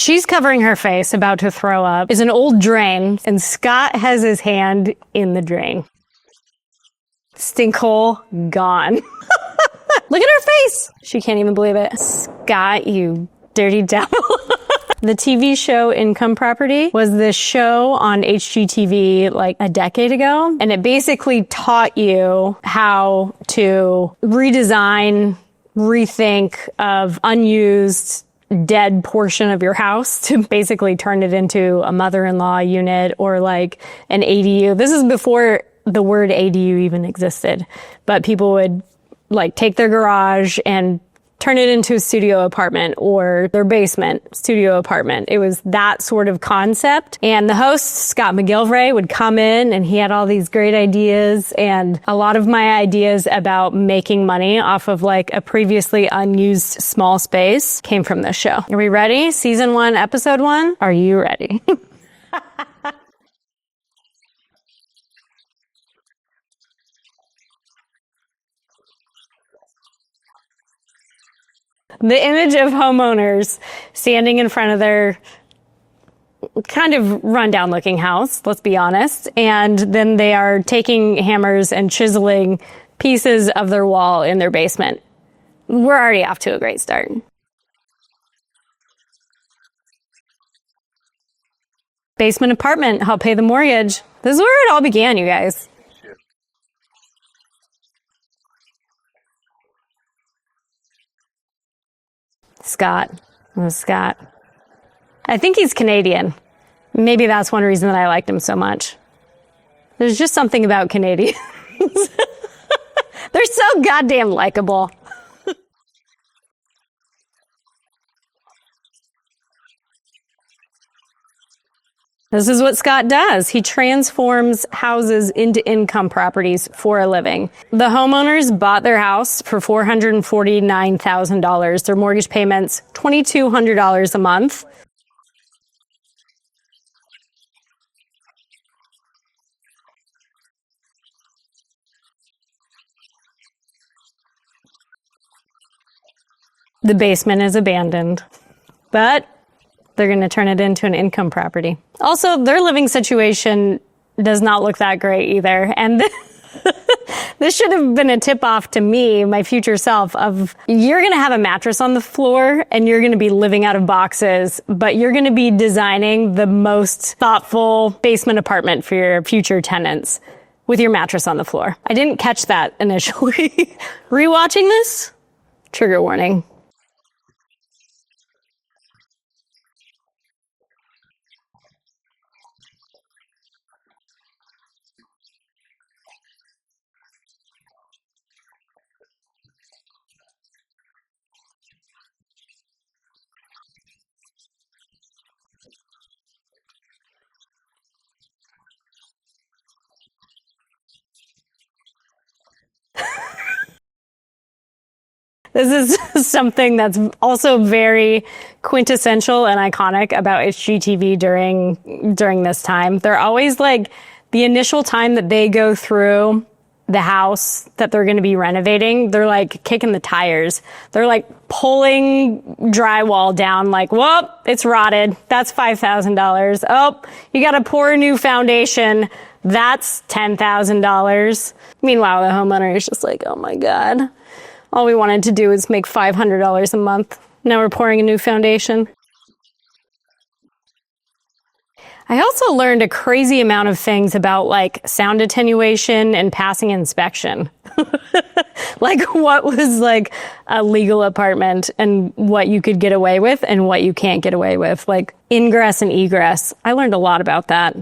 She's covering her face, about to throw up, is an old drain, and Scott has his hand in the drain. Stinkhole gone. Look at her face. She can't even believe it. Scott, you dirty devil. The TV show Income Property was this show on HGTV like a decade ago, and it basically taught you how to redesign, rethink of unused dead portion of your house to basically turn it into a mother-in-law unit or like an ADU. This is before the word ADU even existed, but people would like take their garage and turn it into a studio apartment or their basement studio apartment. It was that sort of concept. And the host, Scott McGillivray, would come in and he had all these great ideas. And a lot of my ideas about making money off of like a previously unused small space came from this show. Are we ready? Season 1, episode 1? Are you ready? The image of homeowners standing in front of their kind of rundown looking house, let's be honest, and then they are taking hammers and chiseling pieces of their wall in their basement. We're already off to a great start. Basement apartment, help pay the mortgage. This is where it all began, you guys. Scott. Oh, Scott. I think he's Canadian. Maybe that's one reason that I liked him so much. There's just something about Canadians. They're so goddamn likable. This is what Scott does. He transforms houses into income properties for a living. The homeowners bought their house for $449,000. Their mortgage payments, $2,200 a month. The basement is abandoned, but they're going to turn it into an income property. Also, their living situation does not look that great either. And this should have been a tip-off to me, my future self, of you're going to have a mattress on the floor and you're going to be living out of boxes, but you're going to be designing the most thoughtful basement apartment for your future tenants with your mattress on the floor. I didn't catch that initially. Rewatching this? Trigger warning. This is something that's also very quintessential and iconic about HGTV during this time. They're always like the initial time that they go through the house that they're going to be renovating, they're like kicking the tires. They're like pulling drywall down like, whoop, it's rotted. That's $5,000. Oh, you got to pour a new foundation. That's $10,000. Meanwhile, the homeowner is just like, oh my God. All we wanted to do was make $500 a month. Now we're pouring a new foundation. I also learned a crazy amount of things about like sound attenuation and passing inspection. Like what was like a legal apartment and what you could get away with and what you can't get away with. Like ingress and egress. I learned a lot about that.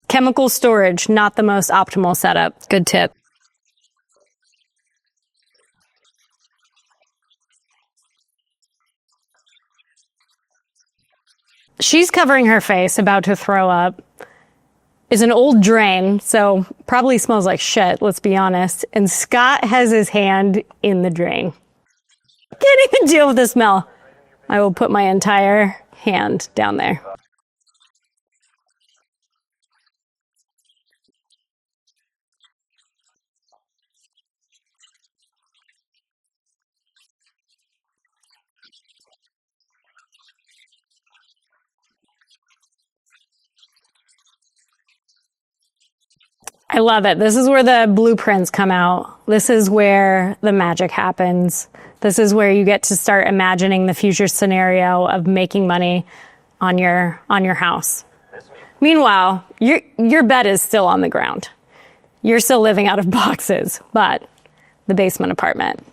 Chemical storage, not the most optimal setup. Good tip. She's covering her face, about to throw up. is an old drain, so probably smells like shit, let's be honest. And Scott has his hand in the drain. Can't even deal with the smell. I will put my entire hand down there. I love it. This is where the blueprints come out. This is where the magic happens. This is where you get to start imagining the future scenario of making money on your house. Meanwhile, your bed is still on the ground. You're still living out of boxes, but the basement apartment.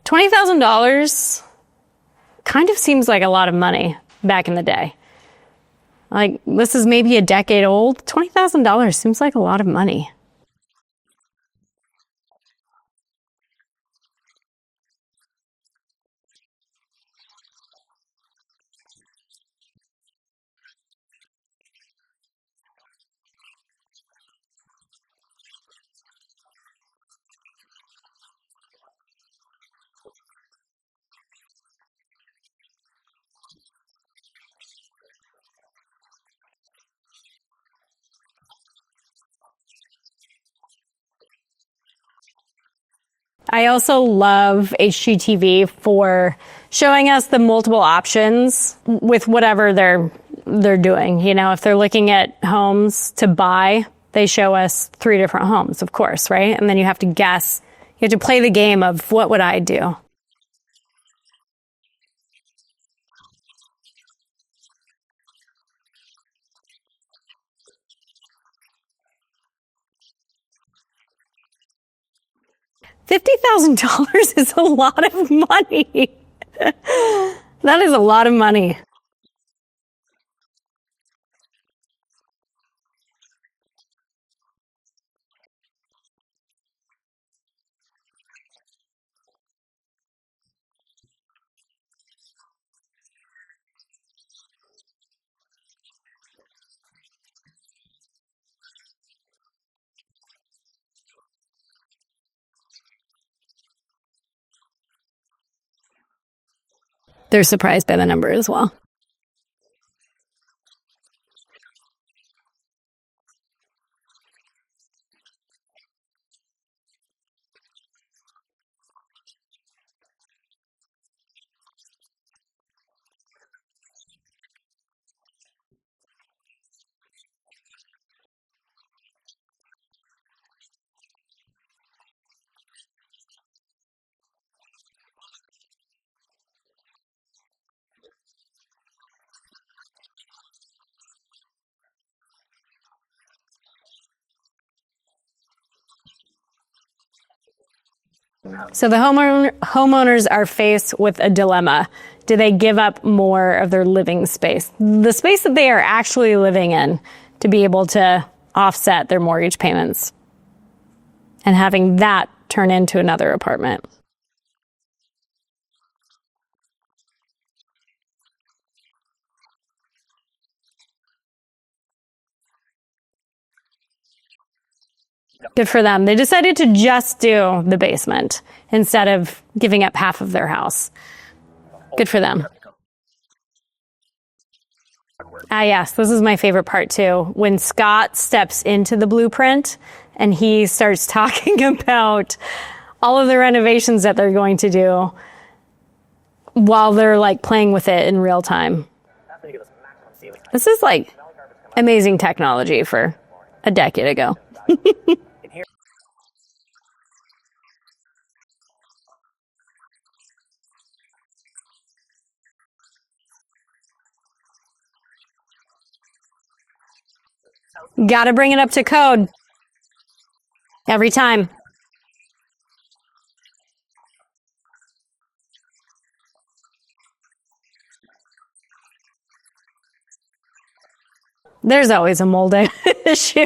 $20,000 kind of seems like a lot of money back in the day. Like, this is maybe a decade old. $20,000 seems like a lot of money. I also love HGTV for showing us the multiple options with whatever they're doing. You know, if they're looking at homes to buy, they show us 3 different homes, of course, right? And then you have to guess. You have to play the game of what would I do? $50,000 is a lot of money. That is a lot of money. They're surprised by the number as well. So the homeowners are faced with a dilemma. Do they give up more of their living space, the space that they are actually living in, to be able to offset their mortgage payments and having that turn into another apartment? Good for them. They decided to just do the basement instead of giving up half of their house. Good for them. Yes, this is my favorite part too. When Scott steps into the blueprint and he starts talking about all of the renovations that they're going to do while they're like playing with it in real time. This is like amazing technology for a decade ago. Gotta bring it up to code every time. There's always a mold issue.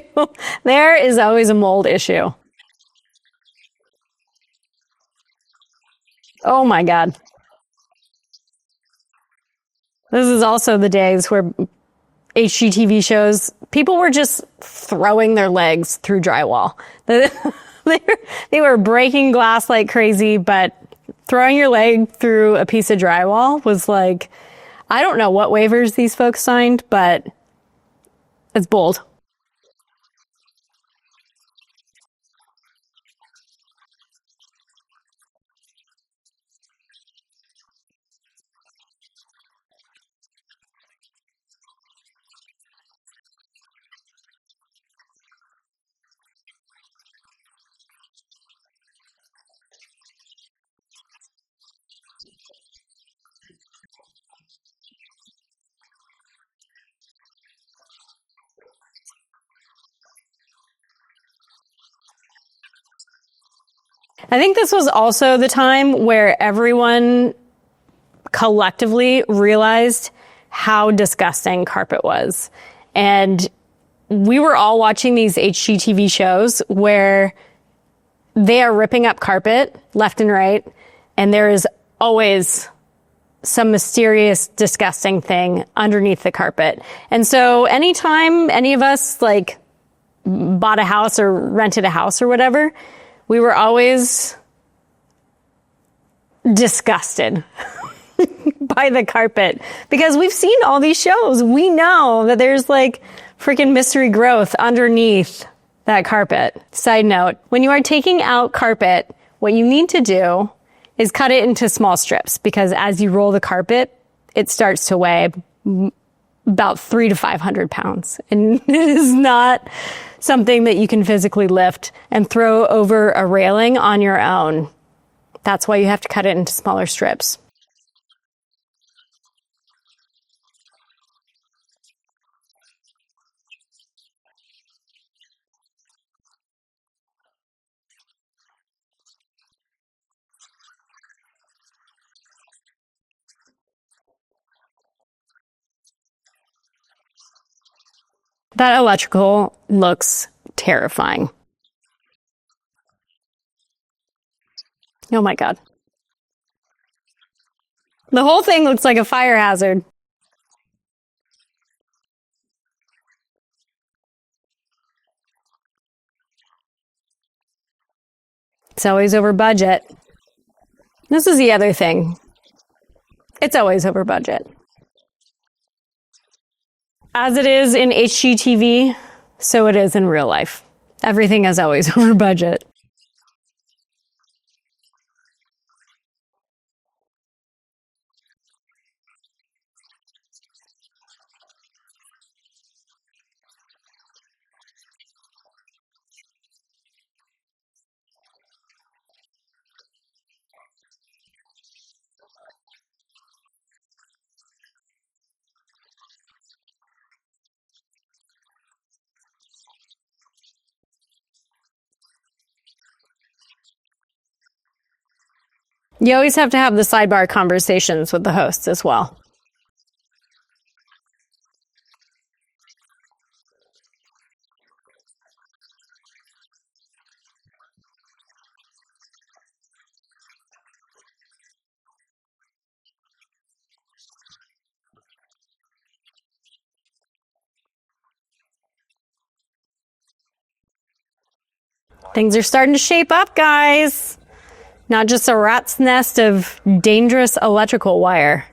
There is always a mold issue. Oh my God. This is also the days where HGTV shows, people were just throwing their legs through drywall. They were breaking glass like crazy, but throwing your leg through a piece of drywall was like, I don't know what waivers these folks signed, but it's bold. I think this was also the time where everyone collectively realized how disgusting carpet was. And we were all watching these HGTV shows where they are ripping up carpet left and right, and there is always some mysterious, disgusting thing underneath the carpet. And so anytime any of us like bought a house or rented a house or whatever, we were always disgusted by the carpet because we've seen all these shows. We know that there's like freaking mystery growth underneath that carpet. Side note, when you are taking out carpet, what you need to do is cut it into small strips because as you roll the carpet, it starts to weigh about 300 to 500 pounds. And it is not something that you can physically lift and throw over a railing on your own. That's why you have to cut it into smaller strips. That electrical looks terrifying. Oh my God. The whole thing looks like a fire hazard. It's always over budget. This is the other thing. It's always over budget. As it is in HGTV, so it is in real life. Everything is always over budget. You always have to have the sidebar conversations with the hosts as well. Things are starting to shape up, guys. Not just a rat's nest of dangerous electrical wire.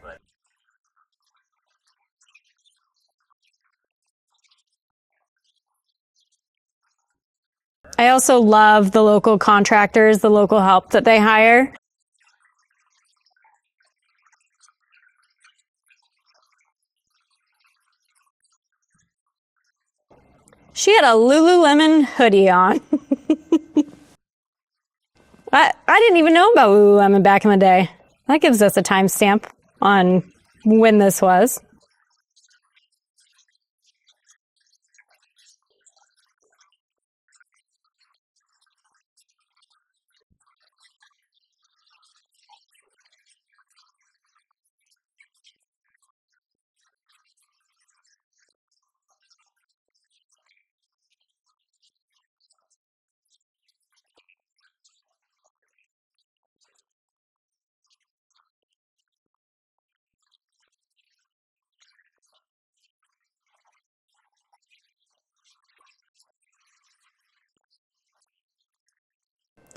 I also love the local contractors, the local help that they hire. She had a Lululemon hoodie on. I didn't even know about Lululemon back in the day. That gives us a timestamp on when this was.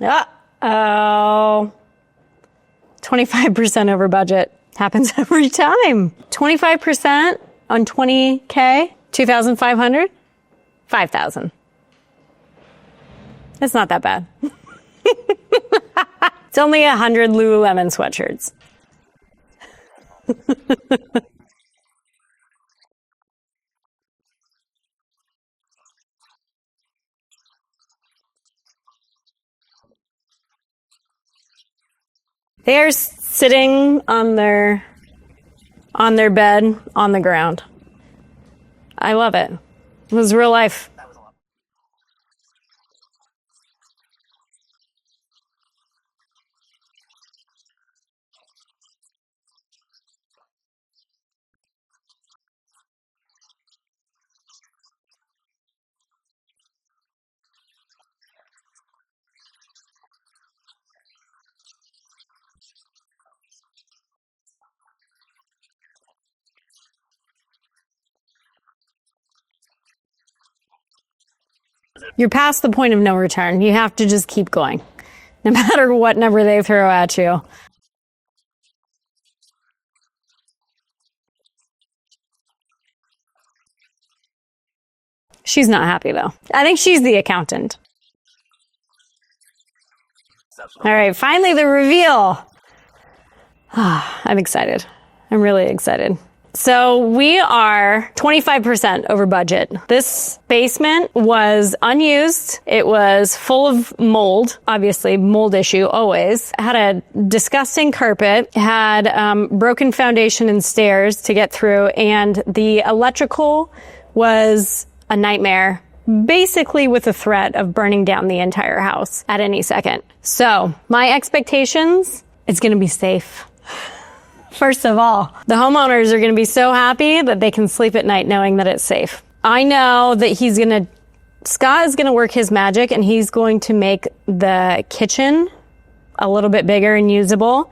Uh-oh. 25% over budget. Happens every time. 25% on 20K, 2,500, 5,000. It's not that bad. It's only 100 Lululemon sweatshirts. They are sitting on their bed on the ground. I love it. It was real life. You're past the point of no return. You have to just keep going, no matter what number they throw at you. She's not happy, though. I think she's the accountant. All right, finally the reveal. I'm excited. I'm really excited. So we are 25% over budget. This basement was unused. It was full of mold, obviously, mold issue always. It had a disgusting carpet, had broken foundation and stairs to get through, and the electrical was a nightmare, basically with the threat of burning down the entire house at any second. So my expectations, it's going to be safe. First of all, the homeowners are going to be so happy that they can sleep at night knowing that it's safe. I know that Scott is going to work his magic, and he's going to make the kitchen a little bit bigger and usable.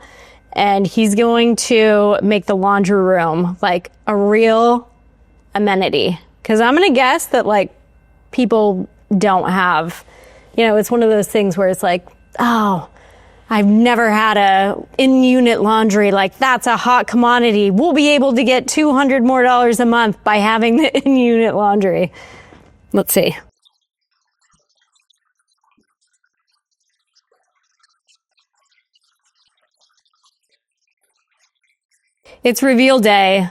And he's going to make the laundry room like a real amenity. Because I'm going to guess that like people don't have, it's one of those things where it's like, oh, I've never had a in-unit laundry. Like, that's a hot commodity. We'll be able to get $200 more a month by having the in-unit laundry. Let's see. It's reveal day.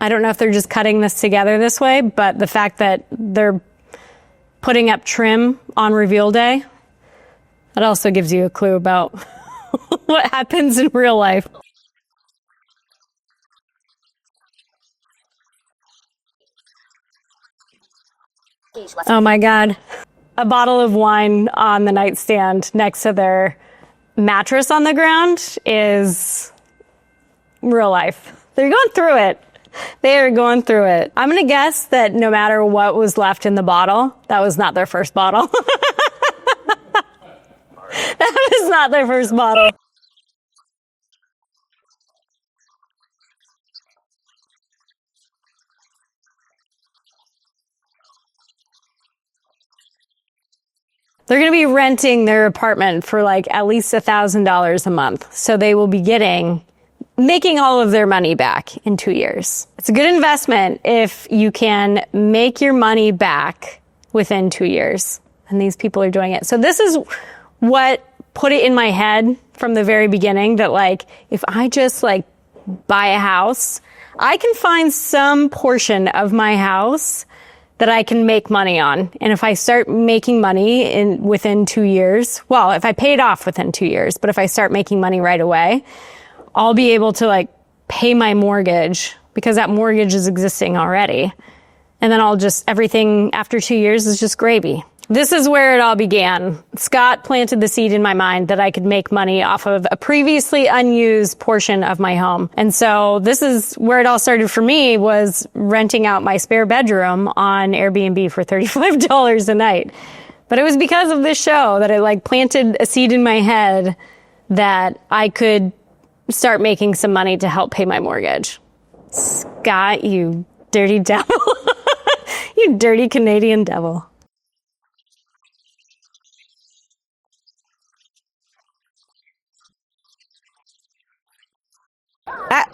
I don't know if they're just cutting this together this way, but the fact that they're putting up trim on reveal day, that also gives you a clue about what happens in real life. Oh my God. A bottle of wine on the nightstand next to their mattress on the ground is real life. They're going through it. They are going through it. I'm going to guess that no matter what was left in the bottle, that was not their first bottle. That was not their first bottle. They're going to be renting their apartment for like at least $1,000 a month. So they will be making all of their money back in 2 years. It's a good investment if you can make your money back within 2 years. And these people are doing it. So this is what put it in my head from the very beginning that like, if I just like buy a house, I can find some portion of my house that I can make money on. And if I start making money within 2 years, well, if I pay it off within 2 years, but if I start making money right away, I'll be able to like pay my mortgage because that mortgage is existing already. And then everything after 2 years is just gravy. This is where it all began. Scott planted the seed in my mind that I could make money off of a previously unused portion of my home. And so this is where it all started for me, was renting out my spare bedroom on Airbnb for $35 a night. But it was because of this show that it like planted a seed in my head that I could start making some money to help pay my mortgage. Scott, you dirty devil. You dirty Canadian devil.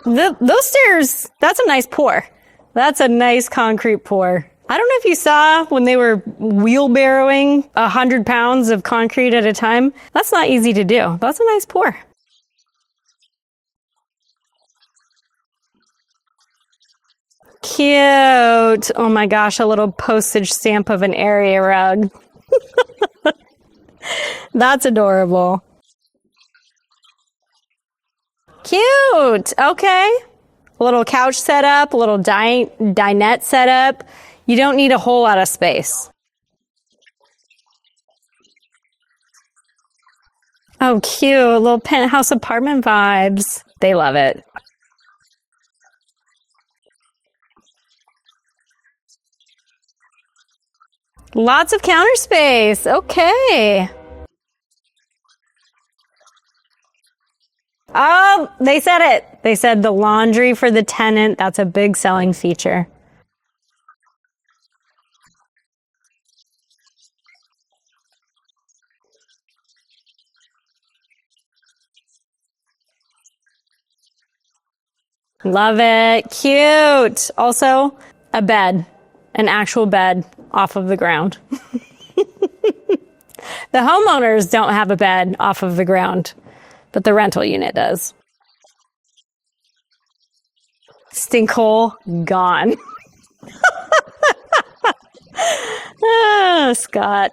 Those stairs, that's a nice pour. That's a nice concrete pour. I don't know if you saw when they were wheelbarrowing 100 pounds of concrete at a time. That's not easy to do. That's a nice pour. Cute. Oh my gosh, a little postage stamp of an area rug. That's adorable. Cute. Okay. A little couch setup, a little dinette setup. You don't need a whole lot of space. Oh, cute. Little penthouse apartment vibes. They love it. Lots of counter space. Okay. Oh, they said it. They said the laundry for the tenant. That's a big selling feature. Love it. Cute. Also, a bed. An actual bed off of the ground. The homeowners don't have a bed off of the ground, but the rental unit does. Stinkhole gone. Oh, Scott.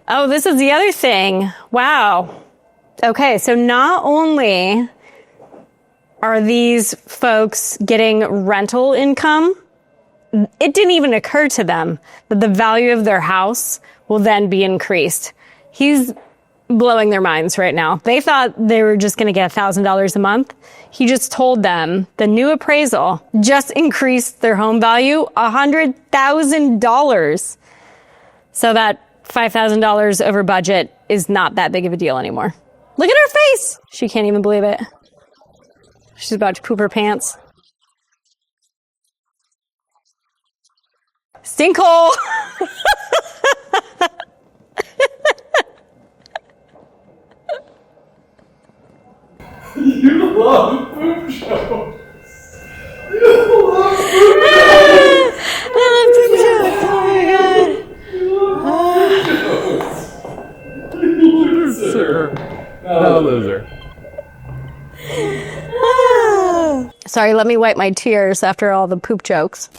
Oh, this is the other thing. Wow. Okay, so not only are these folks getting rental income, it didn't even occur to them that the value of their house will then be increased. He's blowing their minds right now. They thought they were just going to get $1,000 a month. He just told them the new appraisal just increased their home value $100,000. So that $5,000 over budget is not that big of a deal anymore. Look at her face. She can't even believe it. She's about to poop her pants. Stinkhole. You love poop shows. You love poop shows. I love poop jokes. Oh my god. Loser. No, loser. Sorry, let me wipe my tears after all the poop jokes.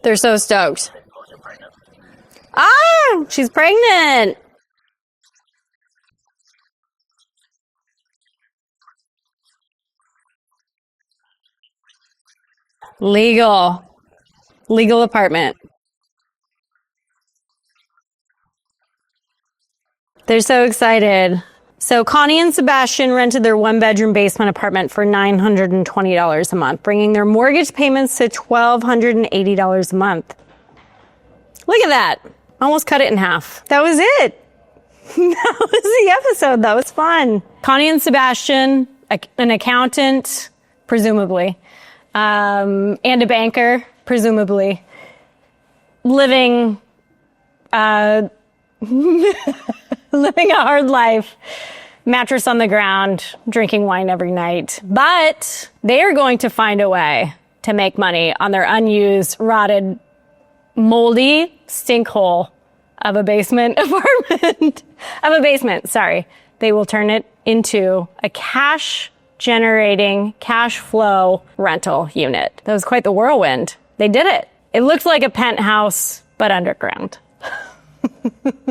They're so stoked. Ah, she's pregnant. Legal apartment. They're so excited. So Connie and Sebastian rented their one-bedroom basement apartment for $920 a month, bringing their mortgage payments to $1,280 a month. Look at that. Almost cut it in half. That was it. That was the episode. That was fun. Connie and Sebastian, an accountant, presumably, and a banker, presumably, living living a hard life, mattress on the ground, drinking wine every night. But they are going to find a way to make money on their unused, rotted, moldy stinkhole of a basement apartment. Of a basement, sorry. They will turn it into a cash-generating, cash flow rental unit. That was quite the whirlwind. They did it. It looked like a penthouse, but underground.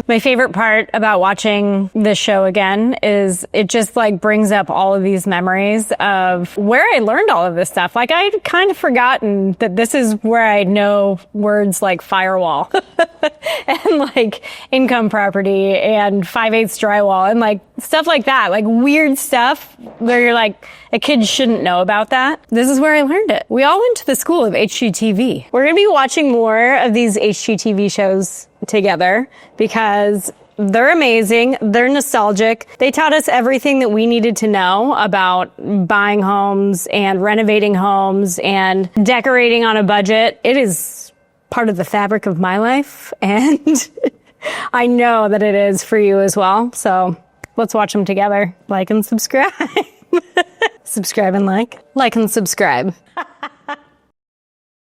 My favorite part about watching this show again is it just like brings up all of these memories of where I learned all of this stuff. Like I'd kind of forgotten that this is where I know words like firewall and like income property and 5/8 drywall and like stuff like that, like weird stuff where you're like, a kid shouldn't know about that. This is where I learned it. We all went to the school of HGTV. We're going to be watching more of these HGTV shows together because They're amazing. They're nostalgic. They taught us everything that we needed to know about buying homes and renovating homes and decorating on a budget. It is part of the fabric of my life, and I know that it is for you as well. So let's watch them together. Like and subscribe. Subscribe and like. Like and subscribe.